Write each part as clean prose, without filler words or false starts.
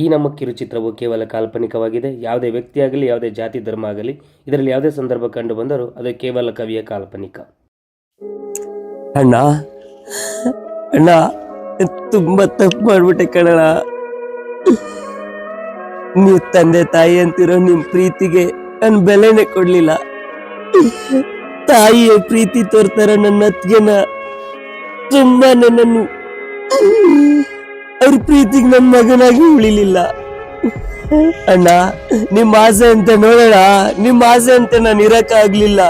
ಈ ನಮ್ಮ ಕಿರುಚಿತ್ರವು ಕೇವಲ ಕಾಲ್ಪನಿಕವಾಗಿದೆ. ಯಾವುದೇ ವ್ಯಕ್ತಿಯಾಗಲಿ, ಯಾವುದೇ ಜಾತಿ ಧರ್ಮ ಆಗಲಿ, ಇದರಲ್ಲಿ ಯಾವುದೇ ಸಂದರ್ಭ ಕಂಡು ಬಂದರೂ ಅದು ಕೇವಲ ಕವಿಯ ಕಾಲ್ಪನಿಕ. ಅಣ್ಣ ಅಣ್ಣ ತುಂಬಾ ತಪ್ಪು ಮಾಡ್ಬಿಟ್ಟೆ ಕಣಣ್ಣ. ನೀವು ತಂದೆ ತಾಯಿ ಅಂತಿರೋ ನಿಮ್ ಪ್ರೀತಿಗೆ ನನ್ ಬೆಲೆನೆ ಕೊಡ್ಲಿಲ್ಲ. ತಾಯಿಯ ಪ್ರೀತಿ ತೋರ್ತಾರ ನನ್ನ ಅತ್ತಿಗೆನ. ತುಂಬಾ ನನ್ನನ್ನು ಅವ್ರ ಪ್ರೀತಿಗೆ ನನ್ನ ಮಗನಾಗಿ ಉಳಿಲಿಲ್ಲ. ಅಣ್ಣ ನಿಮ್ ಆಸೆ ಅಂತ ನೋಡೋಣ, ನಿಮ್ ಆಸೆ ಅಂತ ನಾನು ಇರಕ್ಕಾಗ್ಲಿಲ್ಲ.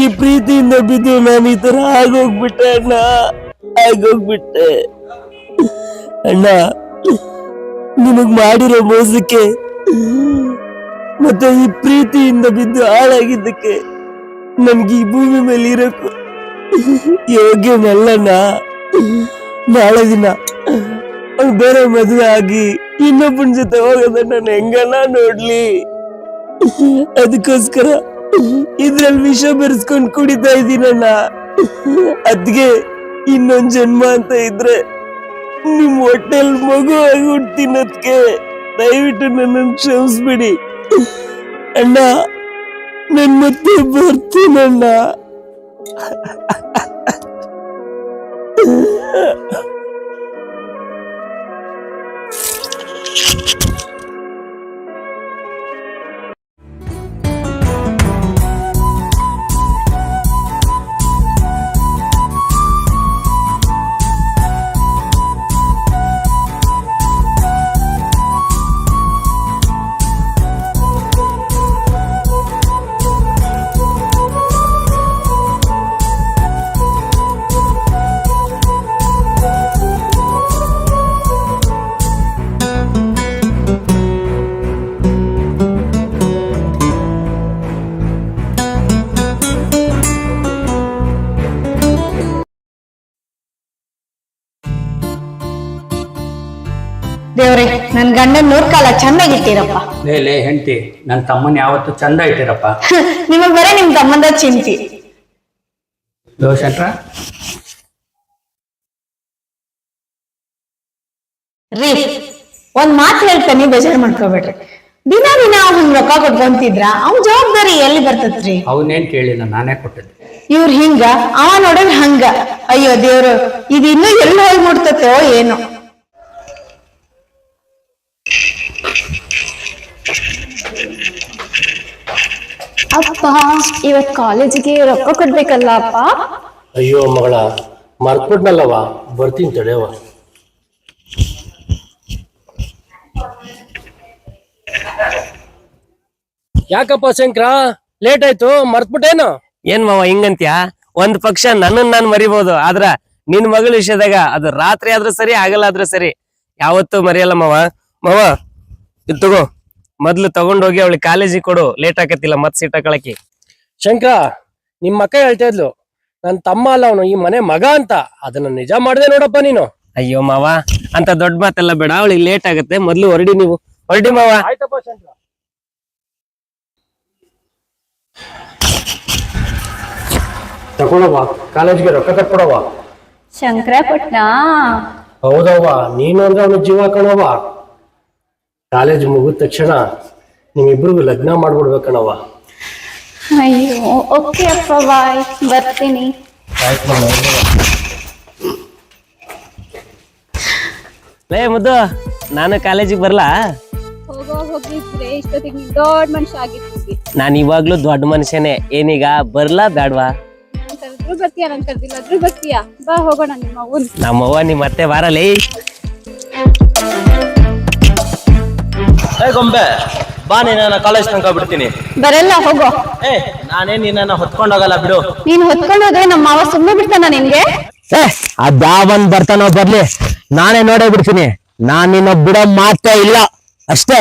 ಈ ಪ್ರೀತಿಯಿಂದ ಬಿದ್ದು ನಾನು ಈ ತರ ಆಗೋಗ್ಬಿಟ್ಟೆ ಅಣ್ಣ, ಆಗೋಗ್ಬಿಟ್ಟೆ. ಅಣ್ಣ ನಿಮಗ್ ಮಾಡಿರೋ ಮೋಸಕ್ಕೆ ಮತ್ತೆ ಈ ಪ್ರೀತಿಯಿಂದ ಬಿದ್ದು ಹಾಳಾಗಿದ್ದಕ್ಕೆ ನನ್ಗೆ ಈ ಭೂಮಿ ಮೇಲೆ ಇರಕ್ಕೂ ಯೋಗ್ಯನಲ್ಲಣ್ಣ. ನಾಳೆ ದಿನ ಬೇರೆ ಮದುವೆ ಆಗಿ ಇನ್ನೊಬ್ಬನ ಜೊತೆ ಹೋಗೋದನ್ನ ನಾನು ಹೆಂಗಣ್ಣ ನೋಡ್ಲಿ? ಅದಕ್ಕೋಸ್ಕರ ಇದ್ರಲ್ಲಿ ವಿಷ ಬೆರೆಸ್ಕೊಂಡ್ ಕುಡಿತಾ ಇದ್ದೀನಣ್ಣ. ಅದ್ಗೆ ಇನ್ನೊಂದ್ ಜನ್ಮ ಅಂತ ಇದ್ರೆ ನಿಮ್ ಹೊಟ್ಟೆಲ್ ಮಗು ಆಗಿ ಹುಡ್ತೀನದ್ಕೆ ದಯವಿಟ್ಟು ನನ್ನನ್ನು ಕ್ಷಮಿಸ್ಬಿಡಿ ಅಣ್ಣ. ನನ್ ಮತ್ತೆ ಬರ್ತೀನಣ್ಣ. ದೇವ್ರೆ, ನನ್ ಗಂಡನ್ 100 ಕಾಲ ಚೆನ್ನಾಗಿಟ್ಟಿರಪ್ಪ. ಲೇ ಹೆಂಡತಿ, ನನ್ನ ತಮ್ಮನ್ ಯಾವತ್ತು ಚಂದ ಇಟ್ಟಿರಪ್ಪ. ನಿಮಗ್ ಬರೇ ನಿಮ್ ತಮ್ಮಂದ ಚಿಂತಿ. ಶಂಟ್ರ ರೀ, ಒಂದ್ ಮಾತು ಹೇಳ್ತಾನೆ, ಬೇಜಾರ್ ಮಾಡ್ಕೋಬೇಡ್ರಿ. ದಿನ ಅವ್ನ್ ರೊಕ್ಕ ಕೊಟ್ಕೊಂತಿದ್ರ ಅವ್ನ್ ಜವಾಬ್ದಾರಿ ಎಲ್ಲಿ ಬರ್ತತ್ರಿ? ಅವನೇನ್ ಕೇಳಿಲ್ಲ, ನಾನೇ ಕೊಟ್ಟಿದ್ದೆ. ಇವ್ರ ಹಿಂಗ, ಅವ ನೋಡಿದ್ರ ಹಂಗ. ಅಯ್ಯೋ ದೇವ್ರು, ಇದು ಇನ್ನೂ ಎಲ್ಲಿ ಹೋಗಿ ಮುಟ್ತತೋ ಏನೋ. ಅಪ್ಪ, ಇವತ್ ಕಾಲೇಜಿಗೆ ರೊಕ್ಕ ಕೊಡ್ಬೇಕಲ್ಲ ಅಪ್ಪ? ಅಯ್ಯೋ ಮಗಳ, ಮರ್ತ್ಬಿಟ್ನಲ್ಲವ, ಬರ್ತೀನಿ ತಡೆಯವ. ಯಾಕಪ್ಪ ಶಂಕರ, ಲೇಟ್ ಆಯ್ತು, ಮರ್ತ್ಬಿಟ್ಟೇನು? ಏನ್ ಮಾವ ಹಿಂಗಂತ್ಯ? ಒಂದ್ ಪಕ್ಷ ನನ್ನನ್ ನಾನ್ ಮರಿಬಹುದು, ಆದ್ರ ನಿನ್ ಮಗಳ ವಿಷಯದಾಗ ಅದು ರಾತ್ರಿ ಆದ್ರೂ ಸರಿ, ಆಗಲ್ಲ ಆದ್ರೂ ಸರಿ, ಯಾವತ್ತೂ ಮರಿಯಲ್ಲ ಮಾವ. ಮಾವ ಇದು ತಗೋ, ಮೊದ್ಲು ತಗೊಂಡೋಗಿ ಅವಳಿಗೆ ಕಾಲೇಜಿಗೆ ಕೊಡು, ಲೇಟ್ ಆಕತಿಲ್ಲ ಮತ್ ಸೀಟ್ ಹಾಕೊಳಕ್ಕೆ. ಶಂಕರ, ನಿಮ್ ಅಕ್ಕ ಹೇಳ್ತಾ ಇದ್ಲು ನನ್ ತಮ್ಮ ಅಲ್ಲ ಅವನು, ಈ ಮನೆ ಮಗ ಅಂತ. ಅದನ್ನ ನಿಜ ಮಾಡ್ದೆ ನೋಡಪ್ಪ ನೀನು. ಅಯ್ಯೋ ಮಾವ, ಅಂತ ದೊಡ್ಡ ಮಾತೆಲ್ಲ ಬೇಡ, ಅವಳಿಗೆ ಲೇಟ್ ಆಗತ್ತೆ, ಮೊದ್ಲು ಹೊರಡಿ, ನೀವು ಹೊರಡಿ ಮಾವ. ಆಯ್ತಪ್ಪ ಶಂಕರ. ತಗೊಳವ, ಕಾಲೇಜ್ಗೆ ರೊಕ್ಕ ಕಟ್ಕೊಡವ. ಶಂಕರಪಟ್ನ ಹೌದವ್ವ, ನೀನು ಅಂದ್ರೆ ಅವನು ಜೀವ ಕಣವ. ಕಾಲೇಜ್ ಮುಗಿದ ತಕ್ಷಣ ನಿಮ್ಮಿಬ್ರಿಗೂ ಲಗ್ನ ಮಾಡ್ಬಿಡ್ಬೇಕಣವ. ಅಯ್ಯೋ, ಓಕೆ ಅಪ್ಪ, ಬಾಯ್, ಬರ್ತೀನಿ. ಲೇ ಮುದ್ದು, ನಾನು ಕಾಲೇಜಿಗೆ ಬರ್ಲಾ? ಹೋಗಿದ್ರೆ ಇಷ್ಟೊತ್ತಿಗೆ ನೀನ್ ದೊಡ್ಡ ಮನುಷ್ಯ ಆಗಿರ್ತೀವಿ. ನಾನ್ ಇವಾಗ್ಲೂ ದೊಡ್ಡ ಮನುಷ್ಯನೇ, ಏನೀಗ ಬರ್ಲಾ ಬೇಡ್ವಾ? ನಾನ್ ಕರೆದ್ರು ಬರ್ತೀಯ, ನಾನ್ ಕರ್ದಿಲ್ಲಾದ್ರೂ ಬರ್ತೀಯ. ಬಾ ಹೋಗೋಣ ನಿಮ್ಮ ಊನ್. ನಮ್ಮವ್ವ ನಿಮ್ ಮತ್ತೆ ಬಾರಲೇ. ಗೊಂಬೆ ಬಾ, ನೀನ ಕಾಲೇಜ್ ತನಕ ಬಿಡ್ತೀನಿ. ಬರಲ್ಲ, ಹೋಗೋ. ನಾನೇ ನಿನ್ನ ಹೊತ್ಕೊಂಡೋಗಲ್ಲ ಬಿಡು. ನೀನ್ ಹೊತ್ಕೊಂಡು ಹೋದ್ರೆ ನಮ್ಮ ಮಾವ ಸುಮ್ಮನೆ ಬಿಡ್ತಾನ ನಿನ್ಗೆ? ಅದ್ಯಾವನ್ ಬರ್ತಾನೋ ಬರ್ಲಿ, ನಾನೇ ನೋಡೇ ಬಿಡ್ತೀನಿ. ನಾನ್ ನಿನ್ನ ಬಿಡೋ ಮಾತೇ ಇಲ್ಲ ಅಷ್ಟೇ.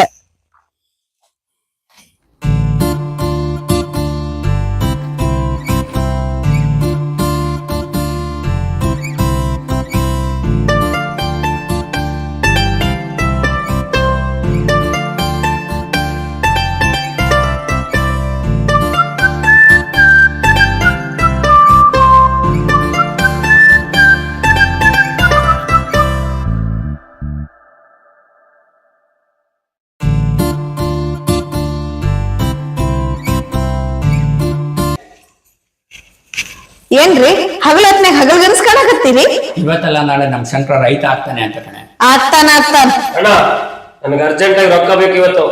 ಏನ್ರಿ ಹಗಲತ್ನಾಗ ಹಗಲ್ಗನ್ಸ್ ಕಾಣಕತ್ತೀರಿ? ಇವತ್ತಲ್ಲ ನಾಳೆ ನಮ್ ಶಂಕರ ರೈತ ಆಗ್ತಾನೆ ಅಂತ ಕಣೆ. ಆಗ್ತಾನ ಅಣ್ಣ ನನಗೆ ಅರ್ಜೆಂಟ್ ಆಗಿ ರೊಕ್ಕ ಬೇಕು ಇವತ್ತು.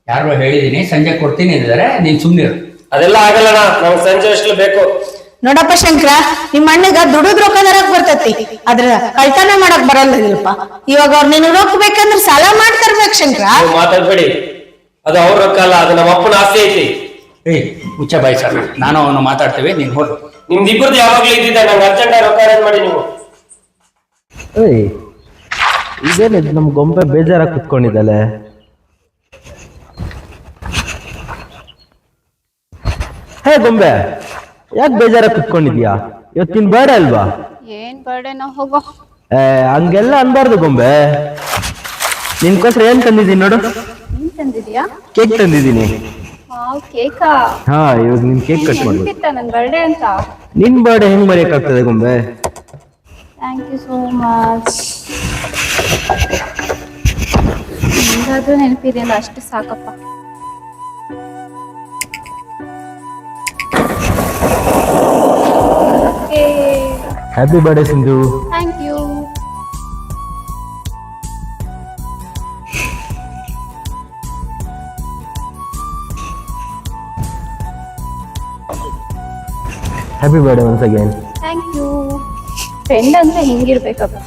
ಯಾರೋ ಹೇಳಿದೀನಿ ಸಂಜೆ ಕೊಡ್ತೀನಿ ಅಂದಿದ್ದಾರೆ, ನೀನ್ ಸುಮ್ನಿರು. ಅದೆಲ್ಲ ಆಗಲ್ಲಣ್ಣ, ನಮ್ಗೆ ಸಂಜೆ ಅಷ್ಟು ಬೇಕು. ನೋಡಪ್ಪ ಶಂಕರ, ನಿಮ್ ಅಣ್ಣಗ ದುಡಿದ್ ರೊಕ್ಕ ತರಕ್ ಬರ್ತತಿ, ಅದ್ರ ಕಳ್ತನ ಮಾಡಕ್ ಬರಲ್ಲಪ್ಪ. ಇವಾಗ ಅವ್ರ ನೀನು ರೊಕ್ಕ ಬೇಕಂದ್ರೆ ಸಾಲ ಮಾಡ್ತಿರ್ಬೇಕು ಶಂಕರ. ನೀವು ಮಾತಾಡ್ಬೇಡಿ, ಅದು ಅವ್ರ ರೊಕ್ಕ ಅಲ್ಲ, ಅದು ನಮ್ಮ ಅಪ್ಪನ ಆಸ್ತಿ ಐತಿ. ಮುಚ್ಚ ಬಾಯ್ ಸರ್, ನಾನು ಅವನು ಮಾತಾಡ್ತೇವೆ, ನೀನ್ ಹೋಗು. ನಿಮ್ದಿಬ್ಬರದ್ದು ಯಾವಾಗ್ಲೂ ಇದ್ದಿದ್ದೆ, ನಂಗೆ ಅರ್ಜೆಂಟ್ ಆಗಿ ರೊಕ್ಕ ಅರೇಂಜ್ ಮಾಡಿ ನೀವು. ಇದೇನಿದ್ ನಮ್ ಗೊಂಬೆ ಬೇಜಾರಾಗಿ ಕುತ್ಕೊಂಡಿದ್ದಲೆ. ಹೇ ಗೊಂಬೆ, ಯಾಕೆ ಬೇಜಾರಾಗಿ ಕುತ್ಕೊಂಡಿದ್ಯಾ? ಇವತ್ತಿನ ಬರ್ಡೇ ಅಲ್ವಾ? ಏನ್ ಬರ್ಡೇನೋ ಹೋಗೋ. ಹಂಗೆಲ್ಲ ಅನ್ಬಾರ್ದು ಗೊಂಬೆ. ನಿನ್ಕೋಸ್ಕರ ಏನ್ ತಂದಿದ್ದೀನಿ ನೋಡು. ಏನ್ ತಂದಿದ್ಯಾ? ಕೇಕ್ ತಂದಿದ್ದೀನಿ. ಕೇಕಾ? ಹಾ, ಇವಾಗ ನಿನ್ ಕೇಕ್ ಕಟ್ ಮಾಡ್ಬೋದು. ನೆನ್ಪಿತ್ತ ನನ್ ಬರ್ಡೇ ಅಂತ? ನಿನ್ ಬರ್ಡೇ ಹೆಂಗ್ ಮರೆಯಕ್ಕಾಗ್ತದೆ ಗೊಂಬೆ? Thank you so much. ನಿಂಗಾದ್ರೂ ನೆನಪಿದೆಯಲ್ಲ, ಅಷ್ಟು ಸಾಕಪ್ಪ. Happy birthday Sindhu. Thank you. Happy birthday once again. Thank you. Friend ಅಂದ್ರೆ ಹಿಂಗಿರ್ಬೇಕಪ್ಪ.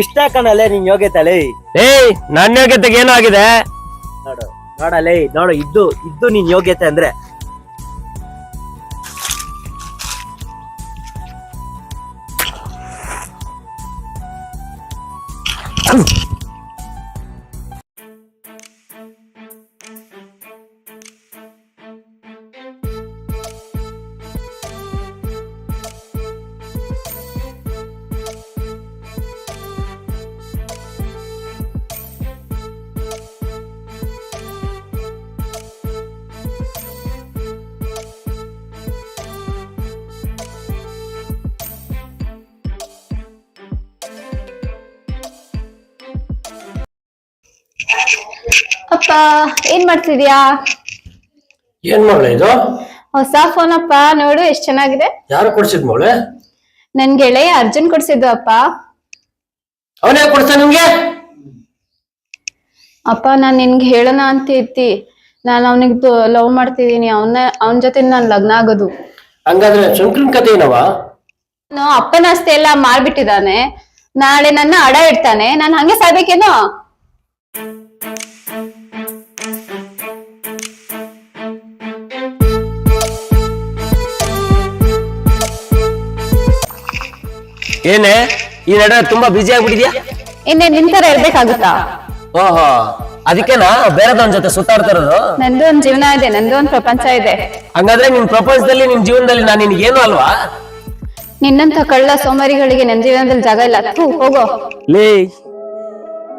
ಇಷ್ಟ ಕಣಲೆ ನಿನ್ ಯೋಗ್ಯತೆ. ನನ್ನ ಯೋಗ್ಯತೆಗೆ ಏನೋ ಆಗಿದೆ. ನೋಡು ನೋಡಲೇ, ನೋಡು ಇದ್ದು ನಿನ್ ಯೋಗ್ಯತೆ ಅಂದ್ರೆ. ಅಪ್ಪ ಏನ್ ಮಾಡ್ತಿದ್ಯಾ? ಏನ್ ಮಗಳೇ ಇದು? ಹೊಸ ಫೋನ್ ಅಪ್ಪ, ನೋಡು ಎಷ್ಟ್ ಚೆನ್ನಾಗಿದೆ. ಯಾರು ಕೊಡ್ಸಿದ್ ಮಗಳೇ? ನನ್ ಗೆಳೆಯ ಅರ್ಜುನ್ ಕೊಡ್ಸಿದ್ದು ಅಪ್ಪ. ಅವನೇ ಕೊಡ್ಸ ನಿಮ್ಗೆ? ಅಪ್ಪ ನಾನ್ ನಿನ್ಗೆ ಹೇಳೋಣ ಅಂತ ಇತ್ತಿ, ನಾನು ಅವನಿಗೆ ಲವ್ ಮಾಡ್ತಿದೀನಿ, ಅವನ ಜೊತೆ ನಾನ್ ಲಗ್ನ ಆಗೋದು. ಹಂಗಾದ್ರೆ ಶಂಕರನ್ ಕತೆ ಏನವ? ಅಪ್ಪನ ಆಸ್ತಿ ಎಲ್ಲ ಮಾರ್ಬಿಟ್ಟಿದ್ದಾನೆ, ನಾಳೆ ನನ್ನ ಅಡ ಇಡ್ತಾನೆ, ನಾನ್ ಹಂಗೆ ಸಾಯ್ಬೇಕೇನೋ? ಏನೇ ಈ ನಡೆ ತುಂಬಾ ಬಿಜಿ ಆಗ್ಬಿಟ್ಟಿದ್ಯಾ? ಇನ್ನೇ ನಿಂತರ ಇರ್ಬೇಕಾಗುತ್ತಾ? ಓಹೋ, ಅದಕ್ಕೆನಾ ಬೇರೆದವನ್ ಜೊತೆ ಸುತ್ತಾಡ್ತಿರೋದು? ನಂದು ಒಂದ್ ಜೀವನ ಇದೆ, ನಂದು ಒಂದ್ ಪ್ರಪಂಚ ಇದೆ. ಹಂಗಾದ್ರೆ ನಿನ್ ಪ್ರಪಂಚದಲ್ಲಿ ನಿನ್ ಜೀವನದಲ್ಲಿ ನಾನು ನಿನ್ಗೇನು ಅಲ್ವಾ? ನಿನ್ನಂತ ಕಳ್ಳ ಸೋಮಾರಿಗಳಿಗೆ ನನ್ ಜೀವನದಲ್ಲಿ ಜಾಗ ಇಲ್ಲ. ಹೋಗೋ. ಲೇ,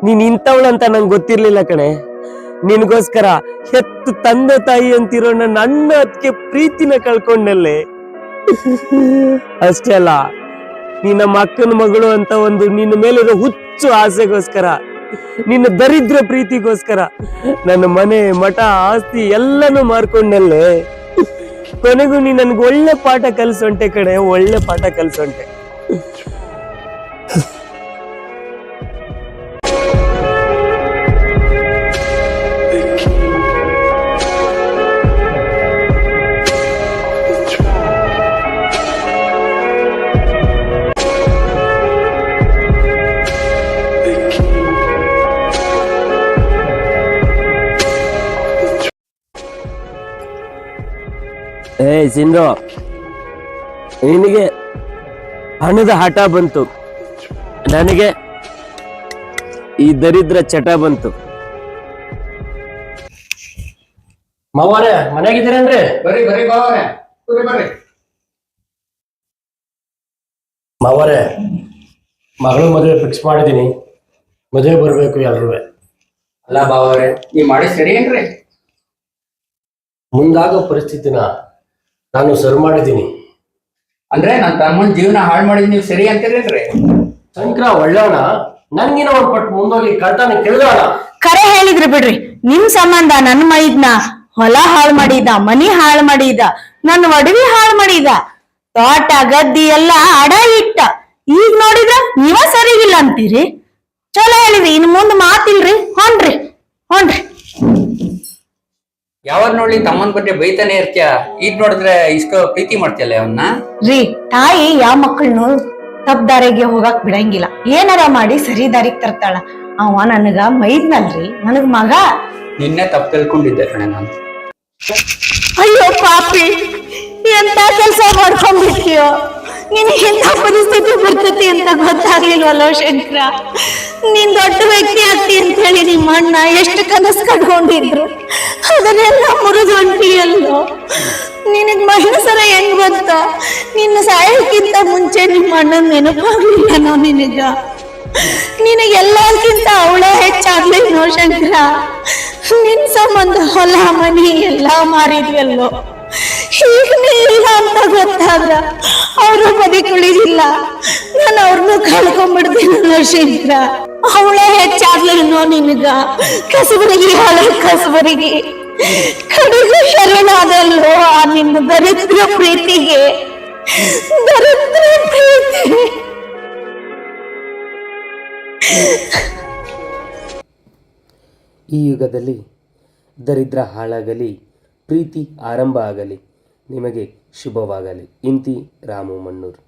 ನೀನ್ ಇಂಥವಳು ಅಂತ ನಂಗೆ ಗೊತ್ತಿರ್ಲಿಲ್ಲ ಕಣೆ. ನಿನ್ಗೋಸ್ಕರ ಹೆತ್ತು ತಂದೆ ತಾಯಿ ಅಂತಿರೋ ನನ್ನ ಅಣ್ಣ ಅದಕ್ಕೆ ಪ್ರೀತಿನ ಕಳ್ಕೊಂಡಲ್ಲೇ. ಅಷ್ಟೇ ಅಲ್ಲ, ನಿನ್ನ ಅಕ್ಕನ ಮಗಳು ಅಂತ ಒಂದು ನಿನ್ನ ಮೇಲಿರೋ ಹುಚ್ಚು ಆಸೆಗೋಸ್ಕರ, ನಿನ್ನ ದರಿದ್ರ ಪ್ರೀತಿಗೋಸ್ಕರ ನನ್ನ ಮನೆ ಮಠ ಆಸ್ತಿ ಎಲ್ಲನೂ ಮಾರ್ಕೊಂಡಲ್ಲೇ. ಕೊನೆಗೂ ನೀ ನನ್ಗೆ ಒಳ್ಳೆ ಪಾಠ ಕಲ್ಸೊಂಟೆ ಕಡೆ, ಒಳ್ಳೆ ಪಾಠ ಕಲ್ಸೊಂಟೆ. ಸಿಂಧು, ನಿನಗೆ ಹಣದ ಹಠ ಬಂತು, ನನಗೆ ಈ ದರಿದ್ರ ಚಟ ಬಂತು. ಮಾವಾರೆ ಮನೆಯಾಗಿದ್ದೀರೇನ್ರಿ? ಬರ್ರಿ ಬರ್ರಿ ಬಾವರೆ ಬರ್ರಿ ಬರ್ರಿ. ಮಾವಾರೆ ಮಗಳು ಮದುವೆ ಫಿಕ್ಸ್ ಮಾಡಿದೀನಿ, ಮದುವೆ ಬರ್ಬೇಕು ಎಲ್ರೂ. ಅಲ್ಲ ಬಾವರೆ ನೀವ್ ಮಾಡಿ ಸರಿ ಏನ್ರಿ? ಮುಂದಾಗೋ ಪರಿಸ್ಥಿತಿನ ನಾನು ಸರಿ ಮಾಡಿದ್ದೀನಿ. ಅಂದ್ರೆ ನನ್ ತಮ್ಮನ್ ಜೀವನ ಹಾಳು ಮಾಡಿದ್ ನೀವ್ ಸರಿ ಅಂತೀರೇನ್ರಿ? ಶಂಕರ ಒಳ್ಳೆಯವನ, ನನ್ಗಿನ ಒಂದ್ ಪಟ್ಟು ಮುಂದೋಗಿ ಕಳ್ತಾನೆ ಕೇಳಿದವನ. ಕರೆ ಹೇಳಿದ್ರಿ ಬಿಡ್ರಿ, ನಿಮ್ ಸಂಬಂಧ ನನ್ ಮೈದ್ನ ಹೊಲ ಹಾಳು ಮಾಡಿದ, ಮನಿ ಹಾಳು ಮಾಡಿದ, ನನ್ನ ಒಡವಿ ಹಾಳು ಮಾಡಿದ, ತೋಟ ಗದ್ದಿ ಎಲ್ಲ ಅಡ ಇಟ್ಟ. ಈಗ ನೋಡಿದ್ರ ನೀವ ಸರಿಗಿಲ್ಲ ಅಂತೀರಿ. ಚಲೋ ಹೇಳಿದ್ರಿ, ಇನ್ ಮುಂದ್ ಮಾತಿಲ್ರಿ. ಹೊನ್ರಿ ಹೊನ್ರಿ. ಯಾವಾಗ ನೋಡ್ಲಿ ತಮ್ಮನ್ ಬಗ್ಗೆ ಬೈತಾನೆ ಇರ್ತೀಯ, ಈಗ ನೋಡಿದ್ರೆ ಇಷ್ಟು ಪ್ರೀತಿ ಮಾಡ್ತೀಯಲ್ಲ ಅವನ್ನ. ರೀ, ತಾಯಿ ಯಾವ ಮಕ್ಕಳನ್ನು ತಪ್ಪ ದಾರಿಗೆ ಹೋಗಕ್ ಬಿಡಂಗಿಲ್ಲ. ಏನಾರ ಮಾಡಿ ಸರಿ ದಾರಿಗೆ ತರ್ತಾಳ. ಅವ ನನಗ ಮೈದ್ನಲ್ರಿ, ನನಗ್ ಮಗ. ನಿನ್ನೆ ತಪ್ಪು ತಿಳ್ಕೊಂಡಿದ್ದೆ ಕಣೆ ನಾನು. ಅಯ್ಯೋ ಪಾಪಿ, ಎಂತ ಕೆಲಸ ಮಾಡ್ಕೊಂಡ್ಬಿಟ್ಟಿಯೋ. ನಿನಗೆಂತ ಪರಿಸ್ಥಿತಿ ಬರ್ತತಿ ಅಂತ ಗೊತ್ತಾಗ್ಲಿಲ್ವಲ್ಲೋ ಶಂಕರ. ನೀನ್ ದೊಡ್ಡ ವ್ಯಕ್ತಿ ಆಗ್ತಿ ಅಂತ ಹೇಳಿ ನಿಮ್ಮ ಅಣ್ಣ ಎಷ್ಟು ಕನಸು ಕಟ್ಕೊಂಡಿದ್ರು, ಅದನ್ನೆಲ್ಲ ಮುರಿದು ಹೊಂಟಿಯಲ್ಲೋ. ನಿನಗ್ ಮಹಿಳಸರ ಹೆಂಗ್ ಗೊತ್ತ? ನಿನ್ನ ಸಾಯಕ್ಕಿಂತ ಮುಂಚೆ ನಿಮ್ಮ ಅಣ್ಣನ ನೆನಪಾಗ್ಲಿಲ್ಲನೋ ನಿನಗ? ನಿನಗೆಲ್ಲಕ್ಕಿಂತ ಅವಳ ಹೆಚ್ಚಾಗ್ಲಿಲ್ನೋ ಶಂಕರ? ನಿನ್ ಸಂಬಂಧ ಹೊಲ ಮನಿ ಎಲ್ಲಾ ಮಾರಿದ್ವಲ್ಲೋ. ಈಗ ನೀ ಇಲ್ಲ ಅಂತ ಗೊತ್ತಾದ್ರ ಅವರು ಬದುಕುಳಿದಿಲ್ಲ, ನಾನು ಅವ್ರನ್ನು ಕಳ್ಕೊಂಡ್ಬಿಡ್ತೀನೋ ಶಂಕರ. ಅವಳ ಹೆಚ್ಚಾಗ್ಲಿಲ್ನೋ ನಿನಗ? ಕಸಬರಿಗೆ ಹಳ ಕಸಬರಿಗೆ ಕಡೆಗೂ ಶರಣಾದಲ್ಲೋ ಆ ನಿನ್ನ ದರಿದ್ರ ಪ್ರೀತಿಗೆ. ದರಿದ್ರ ಪ್ರೀತಿ. ಈ ಯುಗದಲ್ಲಿ ದರಿದ್ರ ಹಾಳಾಗಲಿ, ಪ್ರೀತಿ ಆರಂಭ ಆಗಲಿ. ನಿಮಗೆ ಶುಭವಾಗಲಿ. ಇಂತಿ ರಾಮು ಮಣ್ಣೂರು.